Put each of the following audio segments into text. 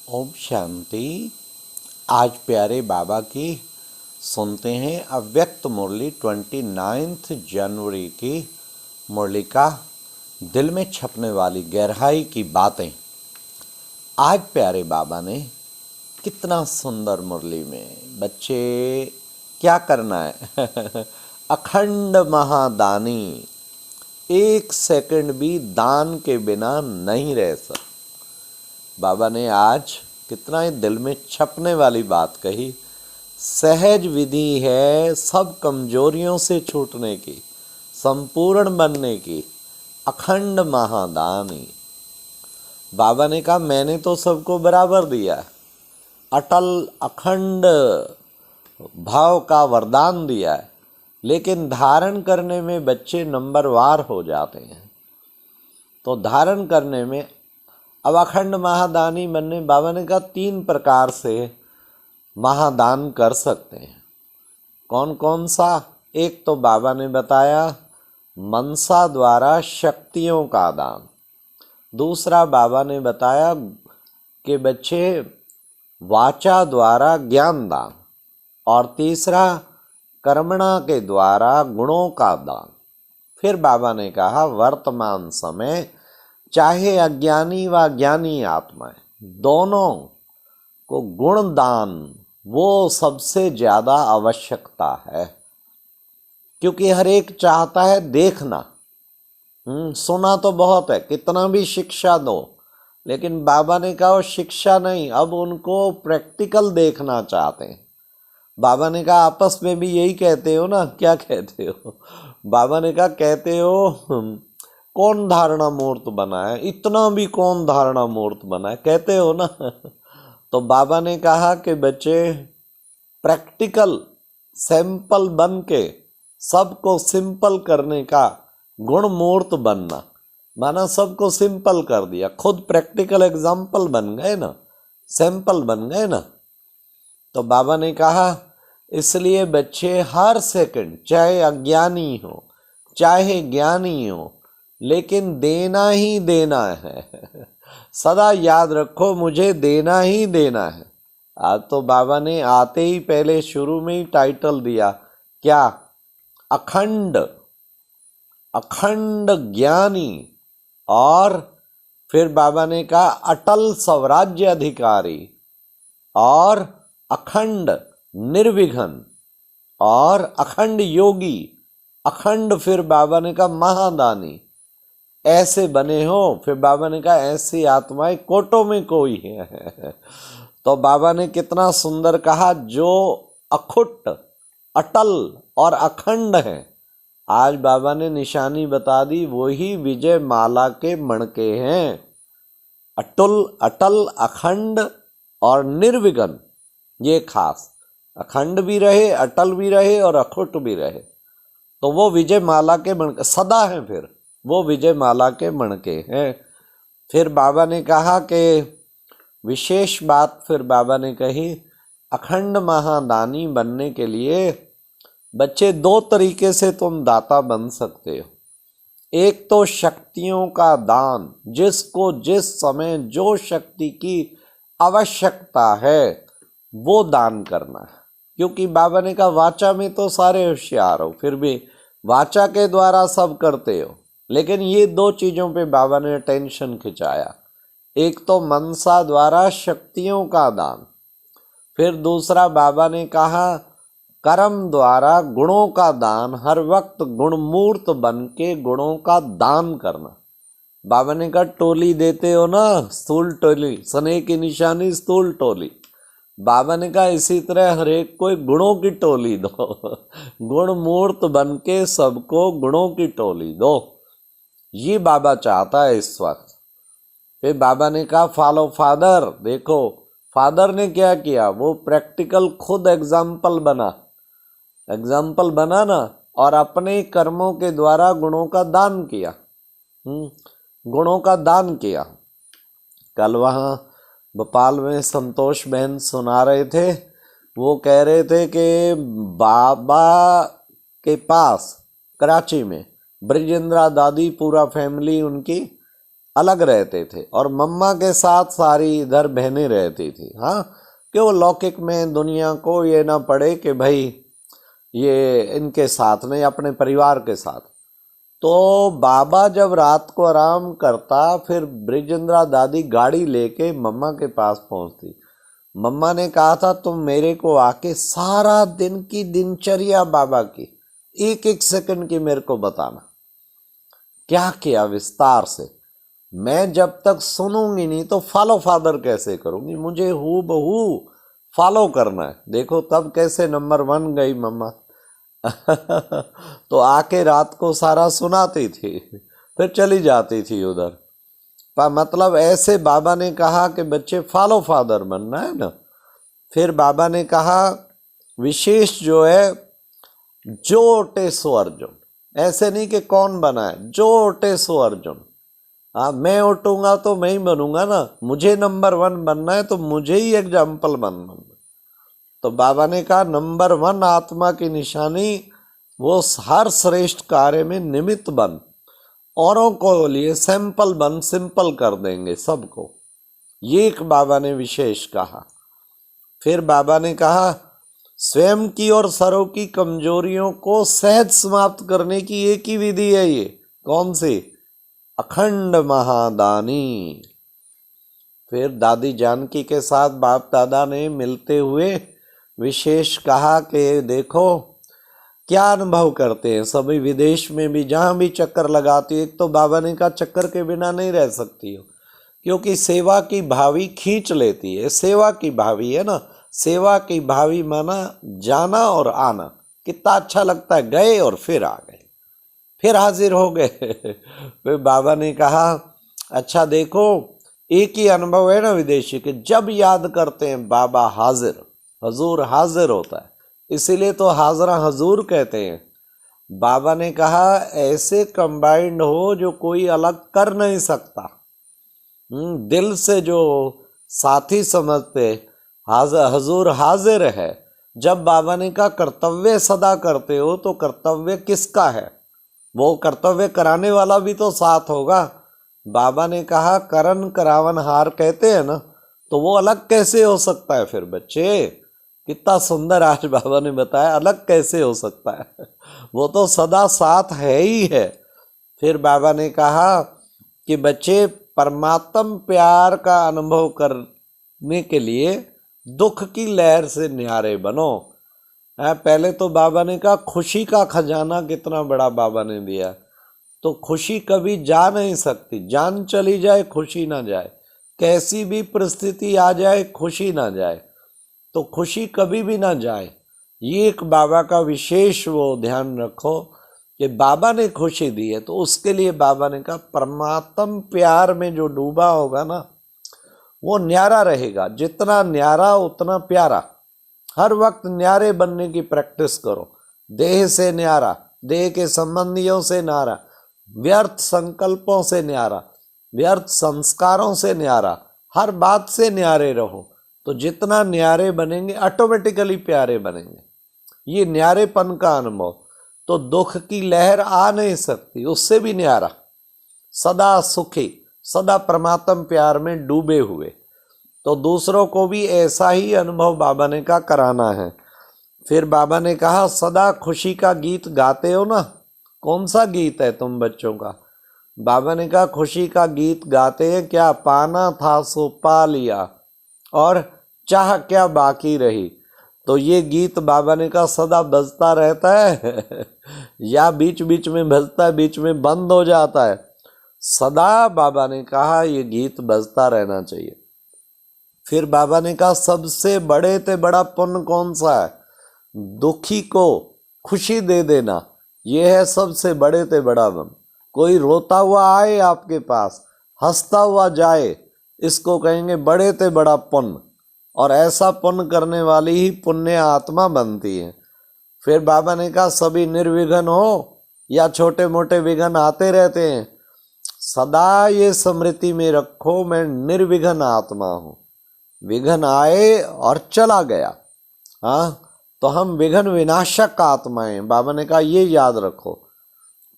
ओम शांति। आज प्यारे बाबा की सुनते हैं अव्यक्त मुरली 29 जनवरी की मुरली का दिल में छपने वाली गहराई की बातें। आज प्यारे बाबा ने कितना सुंदर मुरली में बच्चे क्या करना है अखंड महादानी, एक सेकंड भी दान के बिना नहीं रह सकते। बाबा ने आज कितना ही दिल में छपने वाली बात कही। सहज विधि है सब कमजोरियों से छूटने की, संपूर्ण बनने की, अखंड महादानी। बाबा ने कहा मैंने तो सबको बराबर दिया, अटल अखंड भाव का वरदान दिया है, लेकिन धारण करने में बच्चे नंबरवार हो जाते हैं। तो धारण करने में अब अखंड महादानी बनने बाबा ने कहा 3 प्रकार से महादान कर सकते हैं। कौन कौन सा? एक तो बाबा ने बताया मनसा द्वारा शक्तियों का दान। दूसरा बाबा ने बताया कि बच्चे वाचा द्वारा ज्ञान दान। और तीसरा कर्मणा के द्वारा गुणों का दान। फिर बाबा ने कहा वर्तमान समय चाहे अज्ञानी व ज्ञानी आत्माएं दोनों को गुण दान वो सबसे ज्यादा आवश्यकता है, क्योंकि हर एक चाहता है देखना। सुना तो बहुत है, कितना भी शिक्षा दो, लेकिन बाबा ने कहा वो शिक्षा नहीं, अब उनको प्रैक्टिकल देखना चाहते हैं। बाबा ने कहा आपस में भी यही कहते हो ना, क्या कहते हो? बाबा ने कहा कहते हो कौन धारणा मूर्त बना है, इतना भी कौन धारणा मूर्त बना है, कहते हो ना। तो बाबा ने कहा कि बच्चे प्रैक्टिकल सैंपल बन के सबको सिंपल करने का गुण मूर्त बनना, माना सबको सिंपल कर दिया, खुद प्रैक्टिकल एग्जाम्पल बन गए ना, सैंपल बन गए ना। तो बाबा ने कहा इसलिए बच्चे हर सेकंड चाहे अज्ञानी हो चाहे ज्ञानी हो, लेकिन देना ही देना है। सदा याद रखो मुझे देना ही देना है। आज तो बाबा ने आते ही पहले शुरू में ही टाइटल दिया, क्या? अखंड अखंड ज्ञानी। और फिर बाबा ने कहा अटल स्वराज्य अधिकारी और अखंड निर्विघ्न और अखंड योगी। अखंड फिर बाबा ने कहा महादानी, ऐसे बने हो। फिर बाबा ने कहा ऐसी आत्माएं कोटों में कोई है। तो बाबा ने कितना सुंदर कहा, जो अखुट अटल और अखंड है। आज बाबा ने निशानी बता दी, वही विजय माला के मणके हैं। अटल अखंड और निर्विघ्न, ये खास। अखंड भी रहे, अटल भी रहे और अखुट भी रहे, तो वो विजय माला के मणके सदा हैं। फिर वो विजय माला के मणके हैं। फिर बाबा ने कहा कि विशेष बात फिर बाबा ने कही, अखंड महादानी बनने के लिए बच्चे 2 तरीके से तुम दाता बन सकते हो। एक तो शक्तियों का दान, जिसको जिस समय जो शक्ति की आवश्यकता है वो दान करना है। क्योंकि बाबा ने कहा वाचा में तो सारे होशियार हो, फिर भी वाचा के द्वारा सब करते हो, लेकिन ये 2 चीजों पे बाबा ने अटेंशन खिंचाया। एक तो मनसा द्वारा शक्तियों का दान, फिर दूसरा बाबा ने कहा कर्म द्वारा गुणों का दान, हर वक्त गुणमूर्त बन के गुणों का दान करना। बाबा ने कहा टोली देते हो ना, स्थूल टोली, सने की निशानी स्थूल टोली। बाबा ने कहा इसी तरह हर एक को गुणों की टोली दो। गुण मूर्त बन के सबको गुणों की टोली दो, ये बाबा चाहता है इस वक्त। फिर बाबा ने कहा फॉलो फादर। देखो फादर ने क्या किया, वो प्रैक्टिकल खुद एग्जाम्पल बना ना, और अपने कर्मों के द्वारा गुणों का दान किया। गुणों का दान किया। कल वहाँ भोपाल में संतोष बहन सुना रहे थे, वो कह रहे थे कि बाबा के पास कराची में ब्रिजेंद्रा दादी पूरा फैमिली उनकी अलग रहते थे और मम्मा के साथ सारी इधर बहनें रहती थी। हाँ, कि वो लौकिक में दुनिया को ये ना पड़े कि भाई ये इनके साथ नहीं, अपने परिवार के साथ। तो बाबा जब रात को आराम करता, फिर ब्रिजेंद्रा दादी गाड़ी लेके मम्मा के पास पहुंचती। मम्मा ने कहा था तुम मेरे को आके सारा दिन की दिनचर्या बाबा की एक एक सेकंड की मेरे को बताना, क्या किया विस्तार से। मैं जब तक सुनूंगी नहीं तो फॉलो फादर कैसे करूंगी, मुझे हू बहू फॉलो करना है। देखो तब कैसे नंबर 1 गई मम्मा। तो आके रात को सारा सुनाती थी, फिर चली जाती थी उधर। मतलब ऐसे बाबा ने कहा कि बच्चे फॉलो फादर बनना है ना। फिर बाबा ने कहा विशेष जो है जो ओटे सो अर्जुन, ऐसे नहीं कि कौन बना है, जो ओटे सो अर्जुन। हाँ, मैं उठूंगा तो मैं ही बनूंगा ना, मुझे नंबर 1 बनना है तो मुझे ही एग्जाम्पल बनना। तो बाबा ने कहा नंबर 1 आत्मा की निशानी वो हर श्रेष्ठ कार्य में निमित्त बन, औरों को लिए सैंपल बन, सिंपल कर देंगे सबको। ये एक बाबा ने विशेष कहा। फिर बाबा ने कहा स्वयं की और सर्व की कमजोरियों को सहज समाप्त करने की एक ही विधि है, ये कौन सी? अखंड महादानी। फिर दादी जानकी के साथ बाप दादा ने मिलते हुए विशेष कहा कि देखो क्या अनुभव करते हैं सभी, विदेश में भी जहां भी चक्कर लगाती हो। एक तो बाबा ने कहा चक्कर के बिना नहीं रह सकती हो, क्योंकि सेवा की भावी खींच लेती है। सेवा की भावी है ना, सेवा की भावी माना जाना और आना। कितना अच्छा लगता है, गए और फिर आ गए, फिर हाजिर हो गए। फिर बाबा ने कहा अच्छा देखो एक ही अनुभव है ना विदेशी के, जब याद करते हैं बाबा हाजिर, हजूर हाजिर होता है, इसीलिए तो हाजरा हजूर कहते हैं। बाबा ने कहा ऐसे कंबाइंड हो जो कोई अलग कर नहीं सकता। दिल से जो साथी समझते, हजूर हाजिर है। जब बाबा ने कहा कर्तव्य सदा करते हो, तो कर्तव्य किसका है? वो कर्तव्य कराने वाला भी तो साथ होगा। बाबा ने कहा करन करावन हार कहते हैं ना, तो वो अलग कैसे हो सकता है? फिर बच्चे कितना सुंदर आज बाबा ने बताया, अलग कैसे हो सकता है, वो तो सदा साथ है ही है। फिर बाबा ने कहा कि बच्चे परमात्म प्यार का अनुभव करने के लिए दुख की लहर से न्यारे बनो। पहले तो बाबा ने कहा खुशी का खजाना कितना बड़ा बाबा ने दिया, तो खुशी कभी जा नहीं सकती, जान चली जाए खुशी ना जाए, कैसी भी परिस्थिति आ जाए खुशी ना जाए, तो खुशी कभी भी ना जाए। ये एक बाबा का विशेष वो ध्यान रखो कि बाबा ने खुशी दी है, तो उसके लिए बाबा ने कहा परमात्म प्यार में जो डूबा होगा ना वो न्यारा रहेगा। जितना न्यारा उतना प्यारा। हर वक्त न्यारे बनने की प्रैक्टिस करो। देह से न्यारा, देह के संबंधियों से न्यारा, व्यर्थ संकल्पों से न्यारा, व्यर्थ संस्कारों से न्यारा, हर बात से न्यारे रहो। तो जितना न्यारे बनेंगे ऑटोमेटिकली प्यारे बनेंगे। ये न्यारेपन का अनुभव, तो दुख की लहर आ नहीं सकती, उससे भी न्यारा, सदा सुखी, सदा परमात्म प्यार में डूबे हुए। तो दूसरों को भी ऐसा ही अनुभव बाबा ने कहा कराना है। फिर बाबा ने कहा सदा खुशी का गीत गाते हो ना, कौन सा गीत है तुम बच्चों का? बाबा ने कहा खुशी का गीत गाते हैं, क्या पाना था सो पा लिया और चाह क्या बाकी रही। तो ये गीत बाबा ने कहा सदा बजता रहता है या बीच बीच में बजता है, बीच में बंद हो जाता है। सदा बाबा ने कहा ये गीत बजता रहना चाहिए। फिर बाबा ने कहा सबसे बड़े ते बड़ा पुण्य कौन सा है? दुखी को खुशी दे देना, ये है सबसे बड़े ते बड़ा पुण्य। कोई रोता हुआ आए आपके पास, हंसता हुआ जाए, इसको कहेंगे बड़े ते बड़ा पुण्य। और ऐसा पुण्य करने वाली ही पुण्य आत्मा बनती है। फिर बाबा ने कहा सभी निर्विघ्न हो या छोटे मोटे विघ्न आते रहते हैं, सदा ये स्मृति में रखो मैं निर्विघ्न आत्मा हूं। विघ्न आए और चला गया, हाँ, तो हम विघ्न विनाशक आत्माएं। बाबा ने कहा ये याद रखो,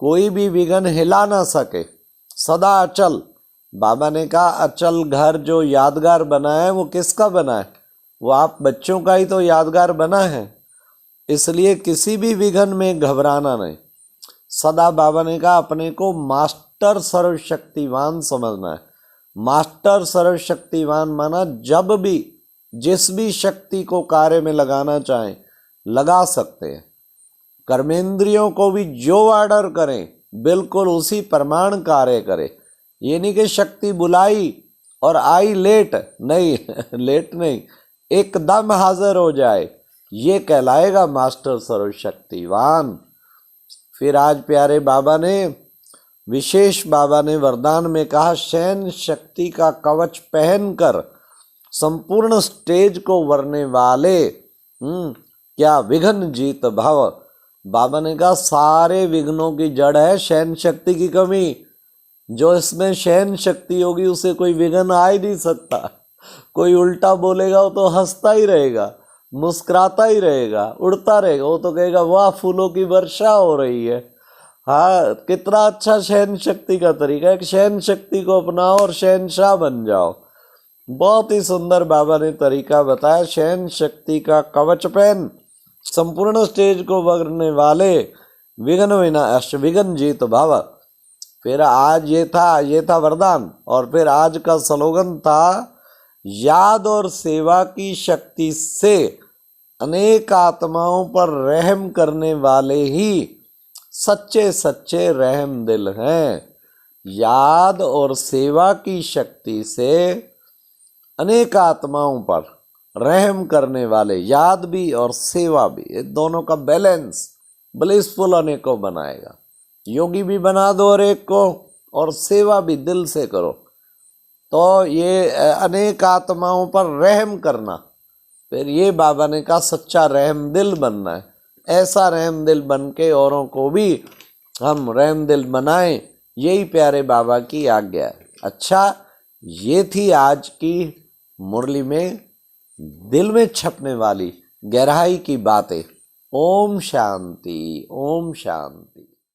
कोई भी विघ्न हिला ना सके, सदा अचल। बाबा ने कहा अचल घर जो यादगार बना है वो किसका बना है? वो आप बच्चों का ही तो यादगार बना है। इसलिए किसी भी विघ्न में घबराना नहीं। सदा बाबा ने कहा अपने को मास्टर सर्वशक्तिवान समझना है। मास्टर सर्वशक्तिवान माना जब भी जिस भी शक्ति को कार्य में लगाना चाहें लगा सकते हैं। कर्मेंद्रियों को भी जो ऑर्डर करें बिल्कुल उसी प्रमाण कार्य करे। ये नहीं कि शक्ति बुलाई और आई लेट, नहीं लेट नहीं, एकदम हाजिर हो जाए, ये कहलाएगा मास्टर सर्वशक्तिवान। फिर आज प्यारे बाबा ने विशेष बाबा ने वरदान में कहा शयन शक्ति का कवच पहनकर संपूर्ण स्टेज को वरने वाले क्या विघ्न जीत भव। बाबा ने कहा सारे विघ्नों की जड़ है शयन शक्ति की कमी। जो इसमें शयन शक्ति होगी उसे कोई विघ्न आ ही नहीं सकता। कोई उल्टा बोलेगा वो तो हंसता ही रहेगा, मुस्कुराता ही रहेगा, उड़ता रहेगा। वो तो कहेगा वाह फूलों की वर्षा हो रही है। हाँ, कितना अच्छा शयन शक्ति का तरीका है कि शयन शक्ति को अपनाओ और शहनशाह बन जाओ। बहुत ही सुंदर बाबा ने तरीका बताया। शयन शक्ति का कवच पहन संपूर्ण स्टेज को वरने वाले विघ्न विनाश विघ्न जीत भव। फिर आज ये था वरदान। और फिर आज का स्लोगन था याद और सेवा की शक्ति से अनेक आत्माओं पर रहम करने वाले ही सच्चे सच्चे रहम दिल हैं। याद और सेवा की शक्ति से अनेक आत्माओं पर रहम करने वाले, याद भी और सेवा भी, ये दोनों का बैलेंस ब्लिसफुल होने को बनाएगा। योगी भी बना दो और एक को, और सेवा भी दिल से करो, तो ये अनेक आत्माओं पर रहम करना, फिर ये बाबा ने कहा सच्चा रहम दिल बनना है। ऐसा रहम दिल बन के औरों को भी हम रहम दिल बनाएं, यही प्यारे बाबा की आज्ञा है। अच्छा, ये थी आज की मुरली में दिल में छपने वाली गहराई की बातें। ओम शांति, ओम शांति।